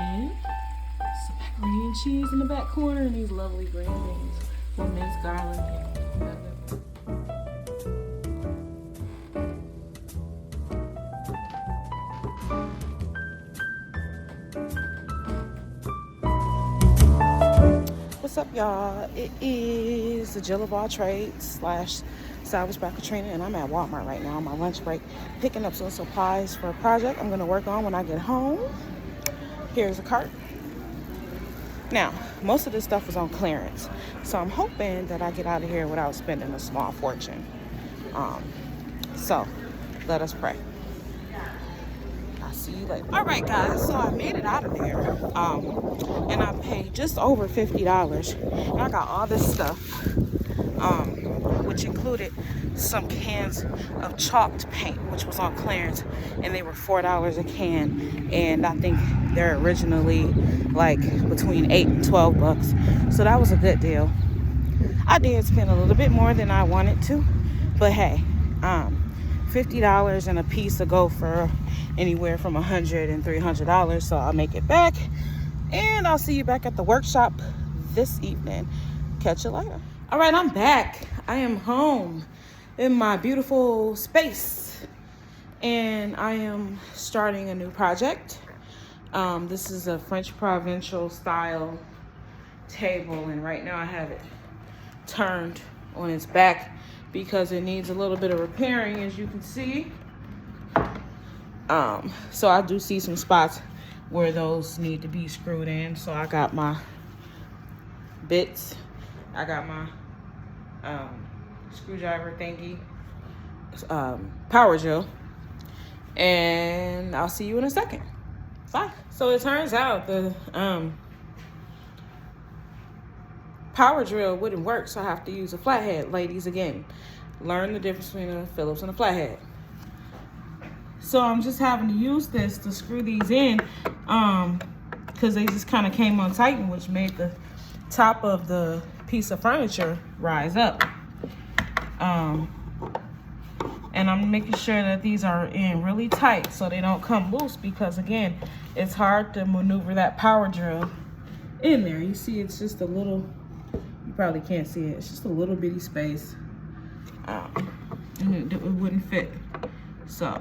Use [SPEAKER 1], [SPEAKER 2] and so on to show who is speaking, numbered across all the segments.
[SPEAKER 1] And some macaroni and cheese in the back corner and these lovely green beans with minced garlic and What's up, y'all? It is the Jill of all trades slash Salvaged by Katrina, and I'm at Walmart right now on my lunch break, picking up some supplies for a project I'm going to work on when I get home. Here's a cart. Now, most of this stuff was on clearance, so I'm hoping that I get out of here without spending a small fortune. So let us pray. I'll see you later. All right, guys, so I made it out of there, and I paid just over $50, and I got all this stuff, which included some cans of chalked paint, which was on clearance, and they were $4 a can, and I think they're originally like between $8 and $12, so that was a good deal. I did spend a little bit more than I wanted to, but hey, $50 and a piece will go for anywhere from $100 and $300, so I'll make it back, and I'll see you back at the workshop this evening. Catch you later. All right, I'm back. I am home in my beautiful space, and I am starting a new project. This is a French Provincial style table, and right now I have it turned on its back because it needs a little bit of repairing, as you can see. So I do see some spots where those need to be screwed in. So I got my bits, I got my screwdriver thingy, power drill, and I'll see you in a second. Bye. So it turns out the power drill wouldn't work, so I have to use a flathead. Ladies, again, learn the difference between a Phillips and a flathead. So I'm just having to use this to screw these in, because they just kind of came untightened, which made the top of the piece of furniture rise up. And I'm making sure that these are in really tight so they don't come loose, because again, it's hard to maneuver that power drill in there. You see, it's just a little, you probably can't see it, it's just a little bitty space, and it wouldn't fit. So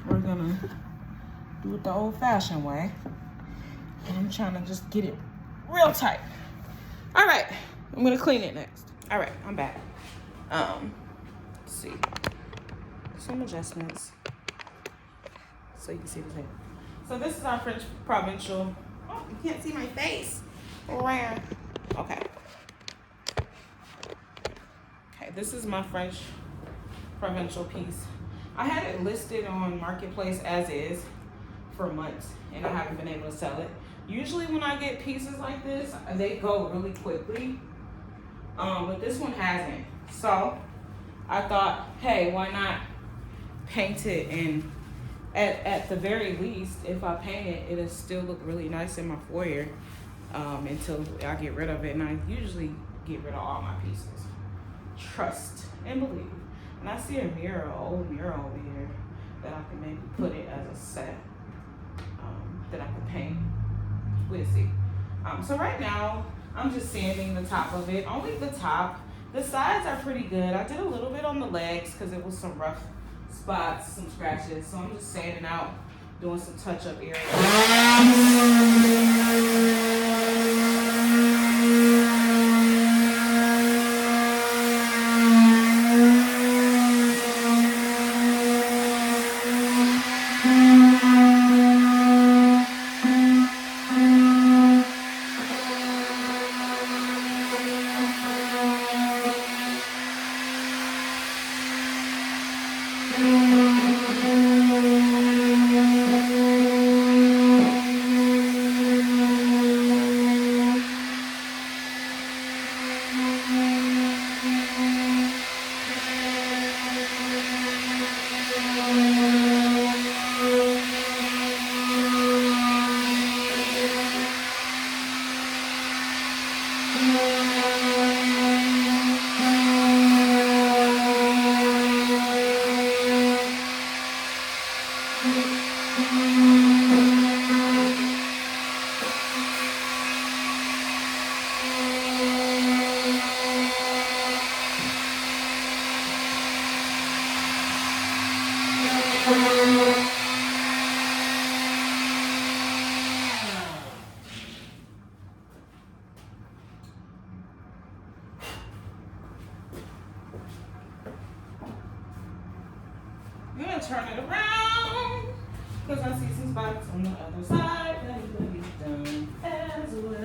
[SPEAKER 1] we're gonna do it the old-fashioned way, and I'm trying to just get it real tight. All right, I'm gonna clean it next. All right, I'm back. Let's see, some adjustments so you can see the table. So this is our French Provincial. Oh, you can't see my face. Around. Okay. Okay, this is my French Provincial piece. I had it listed on Marketplace as is for months, and I haven't been able to sell it. Usually when I get pieces like this, they go really quickly, but this one hasn't. So I thought, hey, why not paint it? And at the very least, if I paint it, it'll still look really nice in my foyer until I get rid of it. And I usually get rid of all my pieces. Trust and believe. And I see a mirror, an old mirror over here that I can maybe put it as a set that I can paint. We'll see. So right now, I'm just sanding the top of it, only the top. The sides are pretty good. I did a little bit on the legs because it was some rough spots, some scratches. So I'm just sanding out, doing some touch-up areas. turn it around, because I see some spots on the other side that it will be done as well.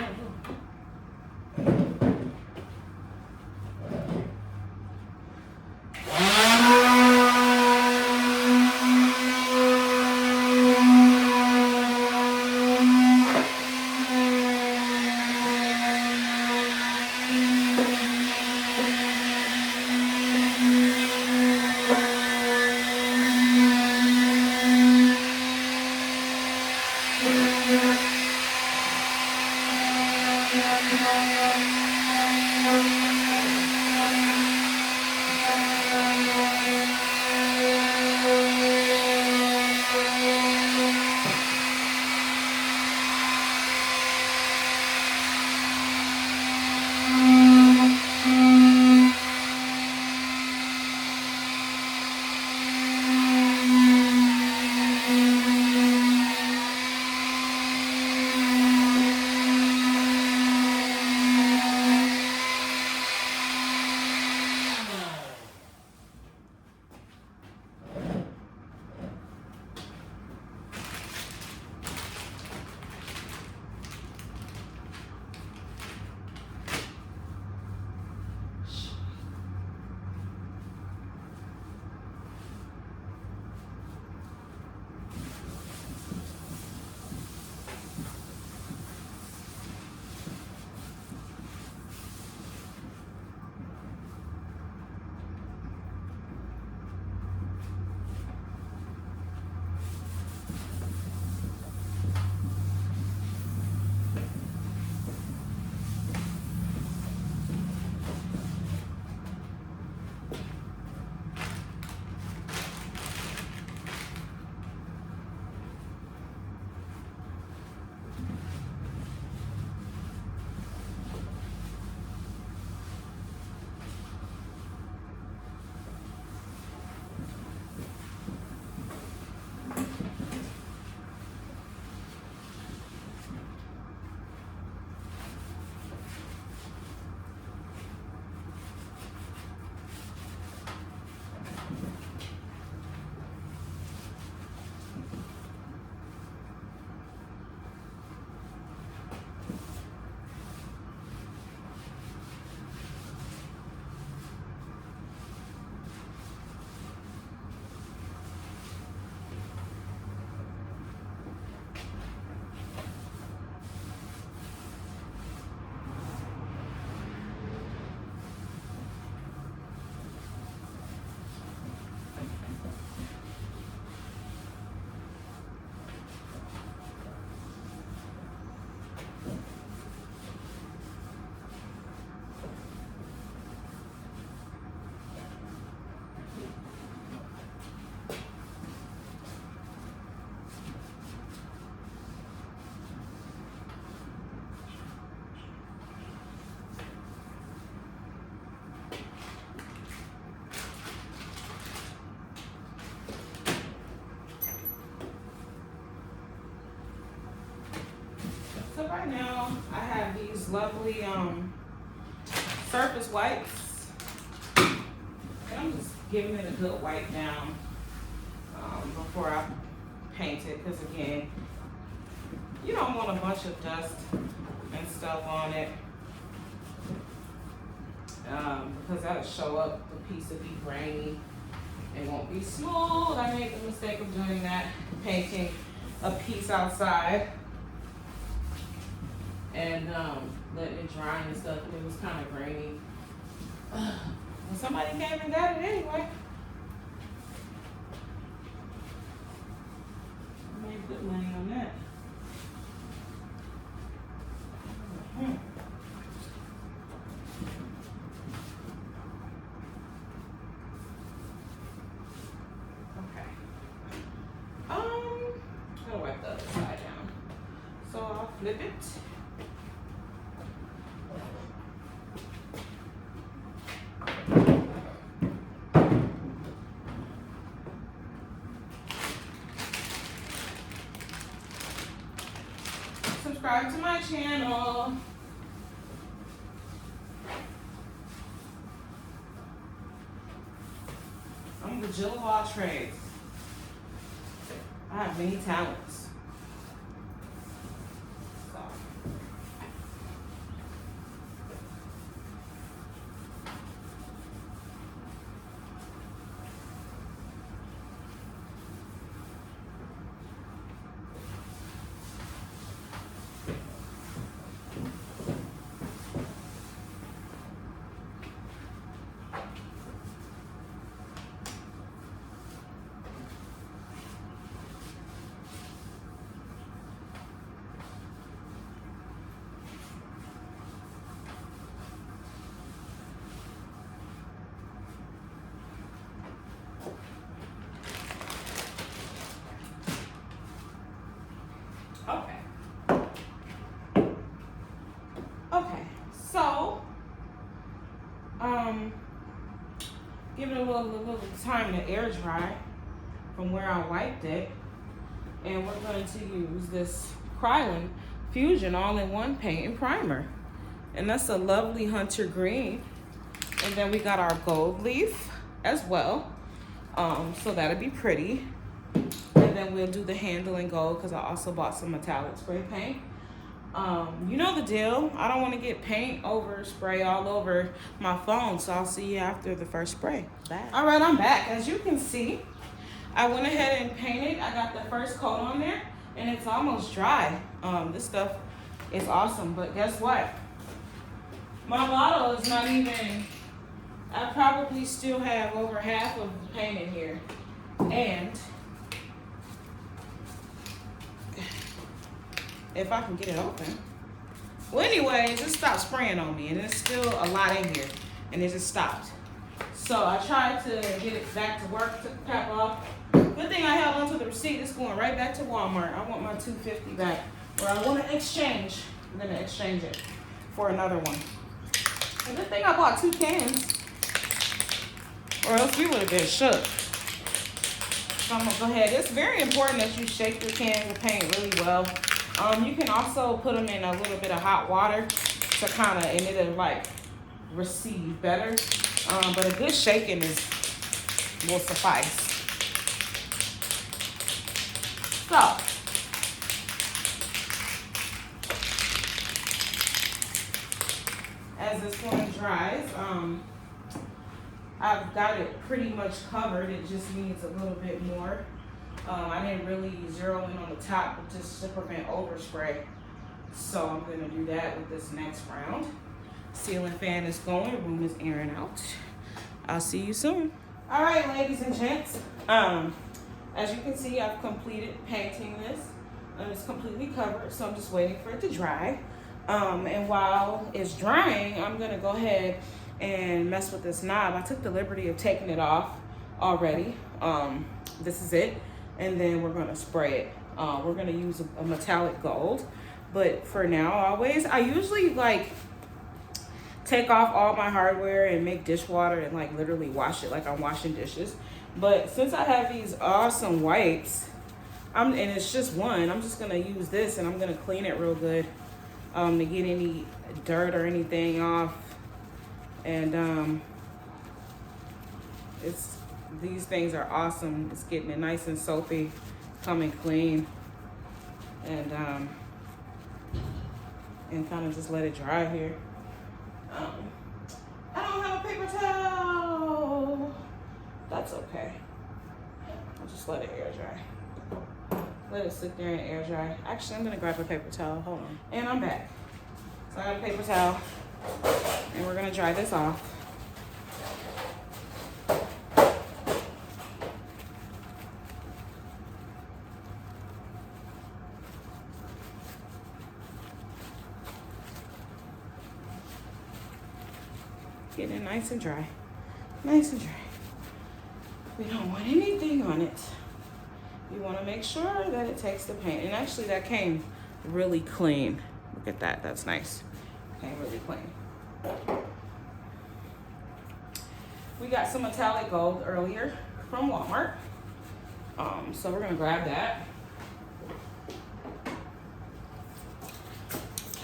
[SPEAKER 1] So right now I have these lovely surface wipes, and I'm just giving it a good wipe down before I paint it, because again, you don't want a bunch of dust and stuff on it, because that'll show up. The piece will be grainy and won't be smooth. I made the mistake of doing that, painting a piece outside and letting it dry and stuff. It was kind of grainy. And somebody came and got it anyway. I made good money on that. Okay. I'll wipe the other side down. So I'll flip it. Subscribe to my channel. I'm the Jill of all trades. I have many talents. So. Okay, so give it a little time to air dry from where I wiped it, and we're going to use this Krylon Fusion all-in-one paint and primer, and that's a lovely hunter green, and then we got our gold leaf as well, so that'll be pretty, and then we'll do the handle in gold because I also bought some metallic spray paint. You know the deal. I don't want to get paint over spray all over my phone, so I'll see you after the first spray. Bye. All right, I'm back. As you can see, I went ahead and painted. I got the first coat on there, and it's almost dry. This stuff is awesome, but guess what? My bottle is not even, I probably still have over half of the paint in here, and if I can get it open. Well, anyways, it stopped spraying on me, and there's still a lot in here, and it just stopped. So I tried to get it back to work, took the cap off. Good thing I held onto the receipt. It's going right back to Walmart. I want my $2.50 back, or I want to exchange. I'm gonna exchange it for another one. And good thing I bought 2 cans, or else we would have been shook. So I'm gonna go ahead. It's very important that you shake your cans of paint really well. You can also put them in a little bit of hot water to kind of, and it'll like receive better. But a good shaking will suffice. So, as this one dries, I've got it pretty much covered. It just needs a little bit more. I didn't really zero in on the top, but just to prevent overspray. So I'm gonna do that with this next round. Ceiling fan is going, room is airing out. I'll see you soon. All right, ladies and gents. As you can see, I've completed painting this, and it's completely covered, so I'm just waiting for it to dry. And while it's drying, I'm gonna go ahead and mess with this knob. I took the liberty of taking it off already. This is it. And then we're gonna spray it. We're gonna use a metallic gold, but for now, always, I usually like take off all my hardware and make dishwater and like literally wash it like I'm washing dishes. But since I have these awesome wipes, and it's just one, I'm just gonna use this and I'm gonna clean it real good to get any dirt or anything off. And these things are awesome. It's getting it nice and soapy, coming clean, and kind of just let it dry here. I don't have a paper towel. That's okay. I'll just let it air dry. Let it sit there and air dry. Actually, I'm gonna grab a paper towel. Hold on. And I'm back. So I got a paper towel, and we're gonna dry this off. Getting it nice and dry. Nice and dry. We don't want anything on it. You want to make sure that it takes the paint. And actually that came really clean. Look at that. That's nice. Came really clean. We got some metallic gold earlier from Walmart. So we're going to grab that.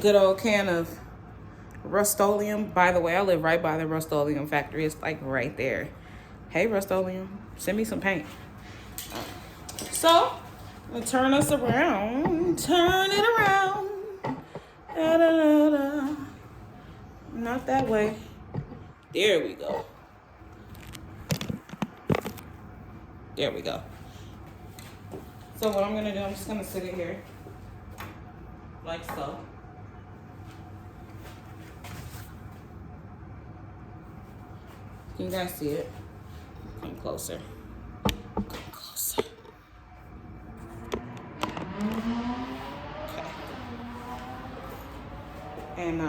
[SPEAKER 1] Good old can of Rust-Oleum. By the way, I live right by the Rust-Oleum factory. It's like right there. Hey, Rust-Oleum, send me some paint. So Turn us around. Turn it around. Da, da, da, da. Not that way. There we go. There we go. So what I'm going to do, I'm just going to sit it here. Like so. Can you guys see it? Come closer. Come closer. Okay. And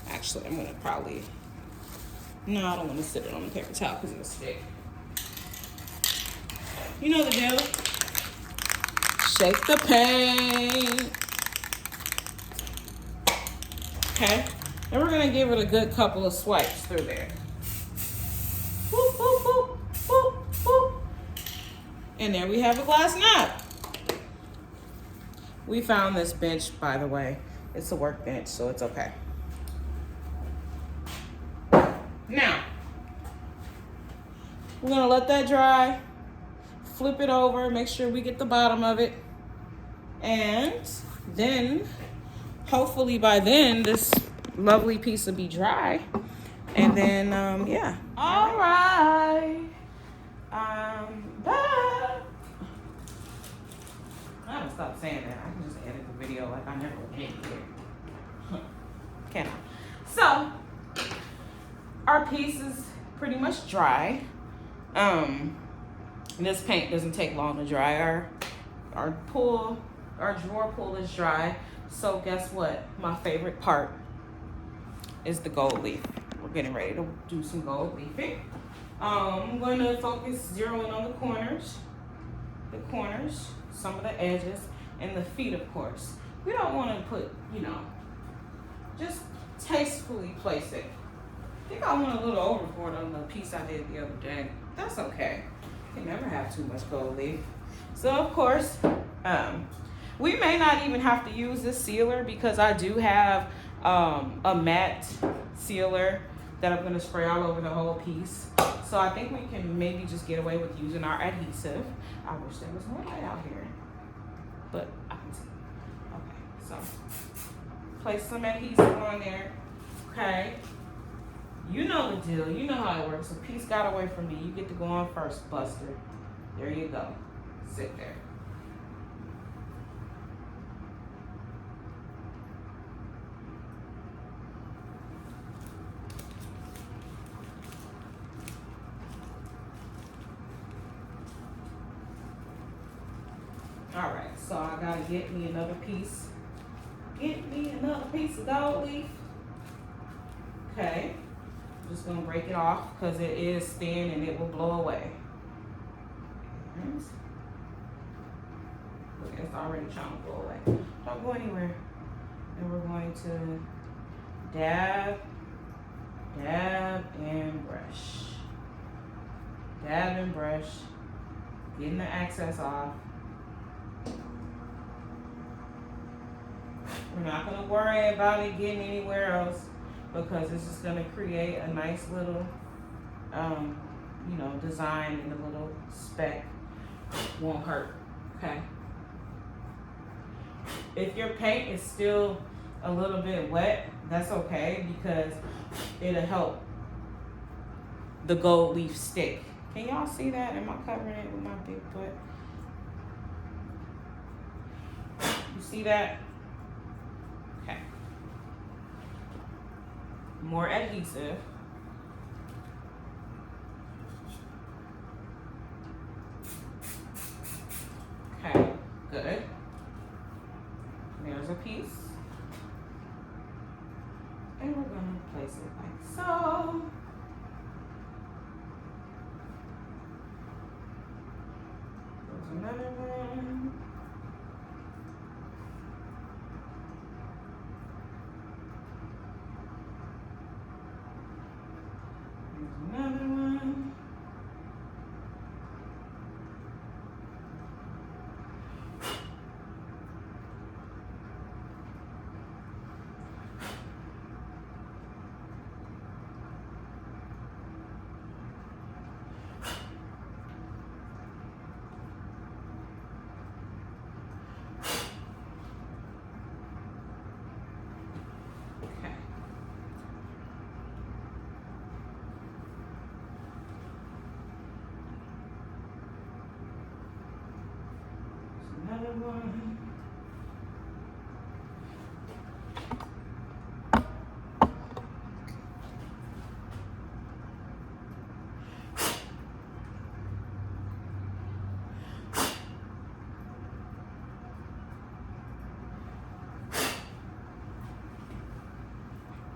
[SPEAKER 1] actually I'm gonna probably, no, I don't want to sit it on the paper towel because it'll stick. You know the deal. Shake the paint. Okay. And we're gonna give it a good couple of swipes through there. Boop, boop, boop, boop, boop. And there we have a glass knob. We found this bench, by the way. It's a workbench, so it's okay. Now, we're gonna let that dry. Flip it over, make sure we get the bottom of it. And then, hopefully by then, this lovely piece will be dry. And then, yeah. All right. I'm back. I gotta stop saying that. I can just edit the video like I never did here. Can I? So, our piece is pretty much dry. This paint doesn't take long to dry. Our drawer pull is dry. So guess what? My favorite part is the gold leaf. We're getting ready to do some gold leafing. I'm going to focus zeroing on the corners, some of the edges, and the feet, of course. We don't want to put, just tastefully place it. I think I went a little overboard on the piece I did the other day. That's okay. You can never have too much gold leaf. So, of course, we may not even have to use this sealer because I do have a matte sealer that I'm going to spray all over the whole piece. So I think we can maybe just get away with using our adhesive. I wish there was more light out here, but I can see. Okay, so place some adhesive on there. Okay. You know the deal. You know how it works. A piece got away from me. You get to go on first, Buster. There you go. Sit there. All right, so I gotta get me another piece. Get me another piece of gold leaf. Okay. I'm just gonna break it off because it is thin and it will blow away. Look, it's already trying to blow away. Don't go anywhere. And we're going to dab, and brush. Dab and brush. Getting the excess off. We're not gonna worry about it getting anywhere else, because it's just going to create a nice little, design and a little speck. Won't hurt, okay? If your paint is still a little bit wet, that's okay, because it'll help the gold leaf stick. Can y'all see that? Am I covering it with my big butt? You see that? Okay. More adhesive. Okay, good. There's a piece. And we're gonna place it like so. There's another one. Another one.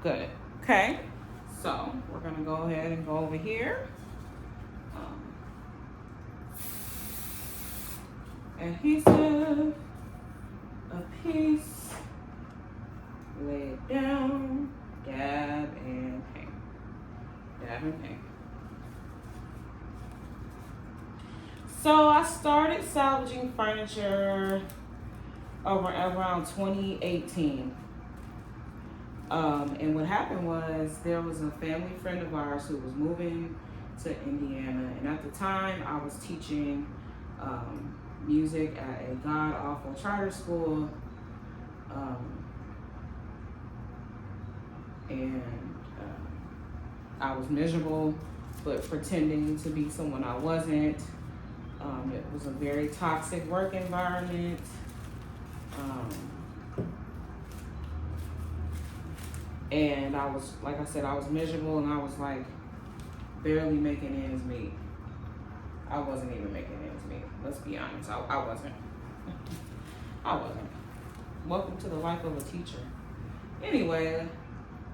[SPEAKER 1] good. Okay, so we're gonna go ahead and go over here. Adhesive, a piece, lay it down, dab and paint. Dab and paint. So I started salvaging furniture around 2018. And what happened was there was a family friend of ours who was moving to Indiana, and at the time I was teaching music at a god-awful charter school, and I was miserable, but pretending to be someone I wasn't. It was a very toxic work environment. And I was, like I said, I was miserable, and I was like barely making ends meet. I wasn't even making ends meet. Let's be honest. I wasn't. I wasn't. Welcome to the life of a teacher. Anyway,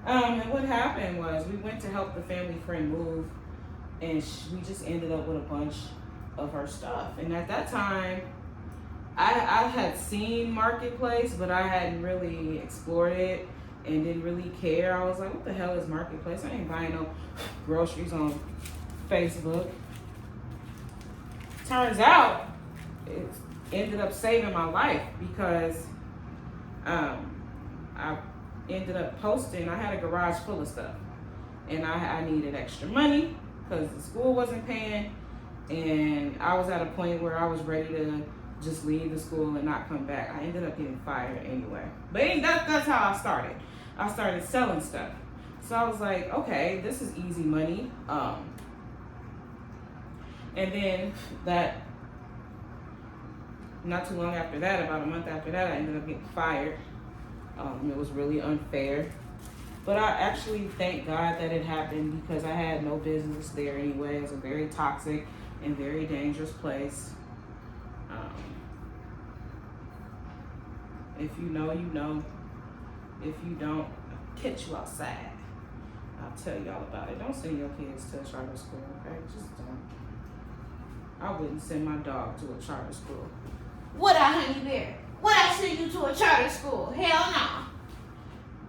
[SPEAKER 1] and what happened was we went to help the family friend move, and we just ended up with a bunch of her stuff. And at that time, I had seen Marketplace, but I hadn't really explored it and didn't really care. I was like, what the hell is Marketplace? I ain't buying no groceries on Facebook. Turns out it ended up saving my life because I ended up posting. I had a garage full of stuff, and I needed extra money because the school wasn't paying, and I was at a point where I was ready to just leave the school and not come back. I ended up getting fired anyway. But that's how I started. I started selling stuff. So I was like, okay, this is easy money. And then that, not too long after that, about a month after that, I ended up getting fired. It was really unfair. But I actually thank God that it happened because I had no business there anyway. It was a very toxic and very dangerous place. If you know, you know. If you don't, I'll catch you outside. I'll tell y'all about it. Don't send your kids to a charter school, okay? Just don't. I wouldn't send my dog to a charter school.
[SPEAKER 2] What I, honey bear? What I send you to a charter school? Hell no.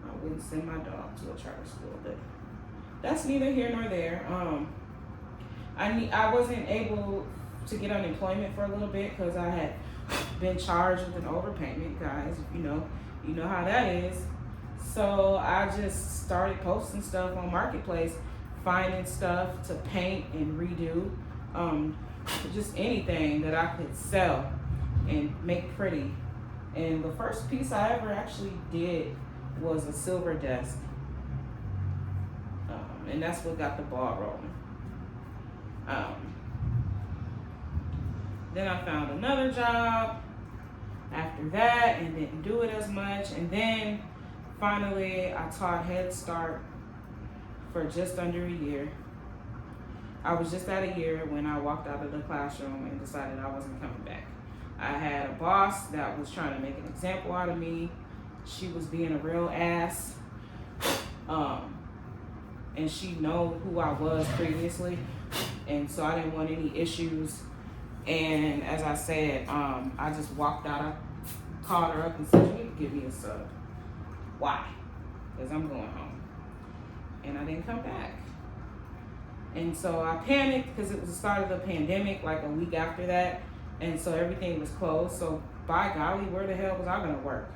[SPEAKER 1] I wouldn't send my dog to a charter school, but that's neither here nor there. I wasn't able to get unemployment for a little bit because I had been charged with an overpayment, guys. You know how that is. So I just started posting stuff on Marketplace, finding stuff to paint and redo, just anything that I could sell and make pretty. And the first piece I ever actually did was a silver desk, and that's what got the ball rolling. Then I found another job after that and didn't do it as much. And then finally I taught Head Start for just under a year. I was just at a year when I walked out of the classroom and decided I wasn't coming back. I had a boss that was trying to make an example out of me. She was being a real ass. And she knew who I was previously. And so I didn't want any issues. And as I said, I just walked out. I called her up and said, you need to give me a sub. Why? Because I'm going home. And I didn't come back. And so I panicked because it was the start of the pandemic, like a week after that. And so everything was closed. So by golly, where the hell was I going to work?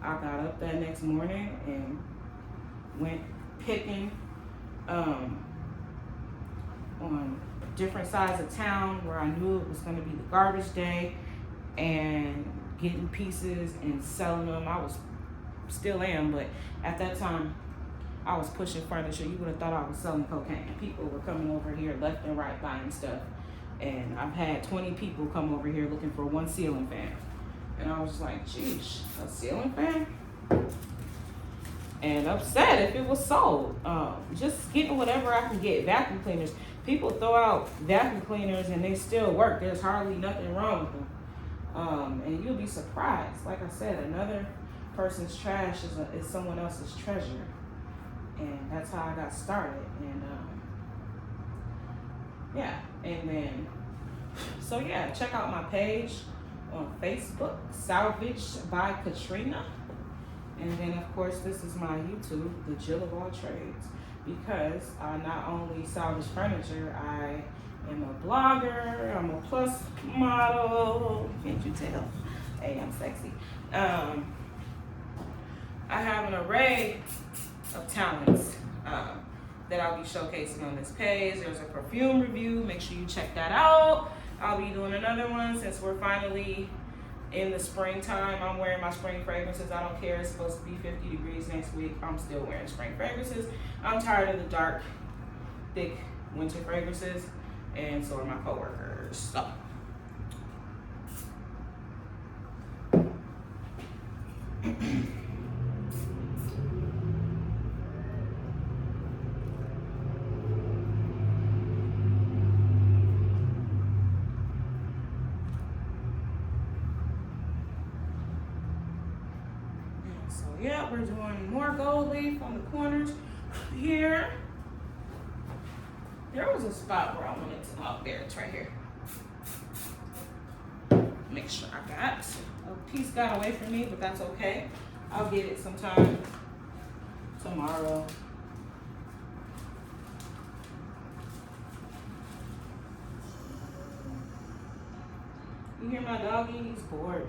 [SPEAKER 1] I got up that next morning and went picking on different sides of town where I knew it was going to be the garbage day, and getting pieces and selling them. I still am, but at that time I was pushing furniture. You would have thought I was selling cocaine. People were coming over here left and right buying stuff, and I've had 20 people come over here looking for one ceiling fan, and I was just like, geez, a ceiling fan? And upset if it was sold. Just getting whatever I can get. Vacuum cleaners. People throw out vacuum cleaners and they still work. There's hardly nothing wrong with them. And you'll be surprised. Like I said, another person's trash is someone else's treasure. And that's how I got started. And yeah, and then, so yeah, check out my page on Facebook, Salvaged by Katrina. And then of course this is my YouTube, The Jill of All Trades, because I not only salvage furniture, I am a blogger, I'm a plus model, can't you tell? Hey, I'm sexy. I have an array of talents that I'll be showcasing on this page. There's a perfume review, make sure you check that out. I'll be doing another one since we're finally in the springtime. I'm wearing my spring fragrances. I don't care, it's supposed to be 50 degrees next week. I'm still wearing spring fragrances. I'm tired of the dark, thick winter fragrances, and so are my coworkers. So. So yeah, we're doing more gold leaf on the corners here. There was a spot where I wanted to, oh, there, it's right here. Make sure I got, a piece got away from me, but that's okay. I'll get it sometime tomorrow. You hear my doggy? He's bored.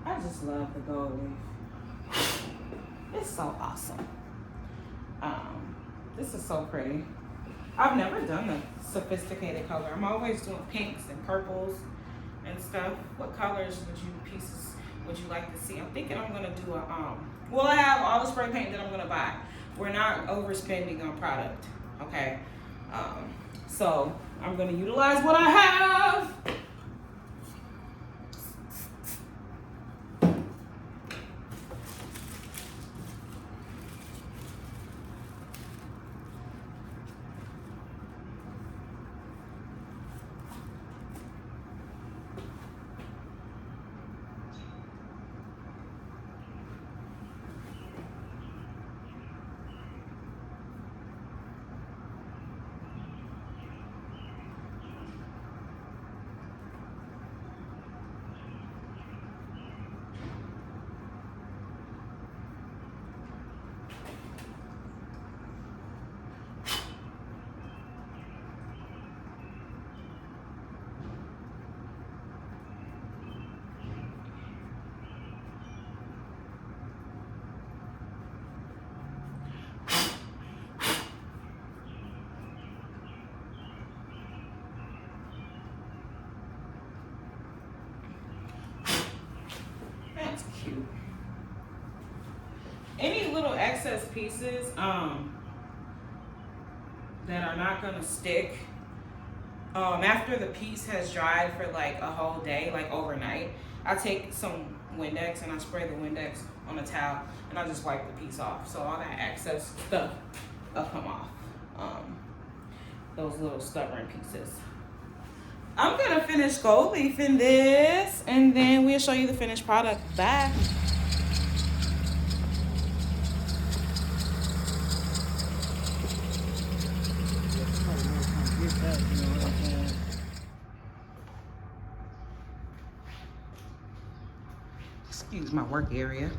[SPEAKER 1] I just love the gold leaf. It's so awesome. This is so pretty. I've never done a sophisticated color. I'm always doing pinks and purples and stuff. What colors would you like to see? I'm thinking I'm gonna do a well, I have all the spray paint that I'm gonna buy. We're not overspending on product, okay? So I'm gonna utilize what I have. That's cute. Any little excess pieces that are not gonna stick, after the piece has dried for like a whole day, like overnight, I take some Windex, and I spray the Windex on a towel, and I just wipe the piece off. So all that excess stuff will come off. Those little stubborn pieces. I'm gonna finish gold leafing this, and then we'll show you the finished product. Bye. Excuse my work area.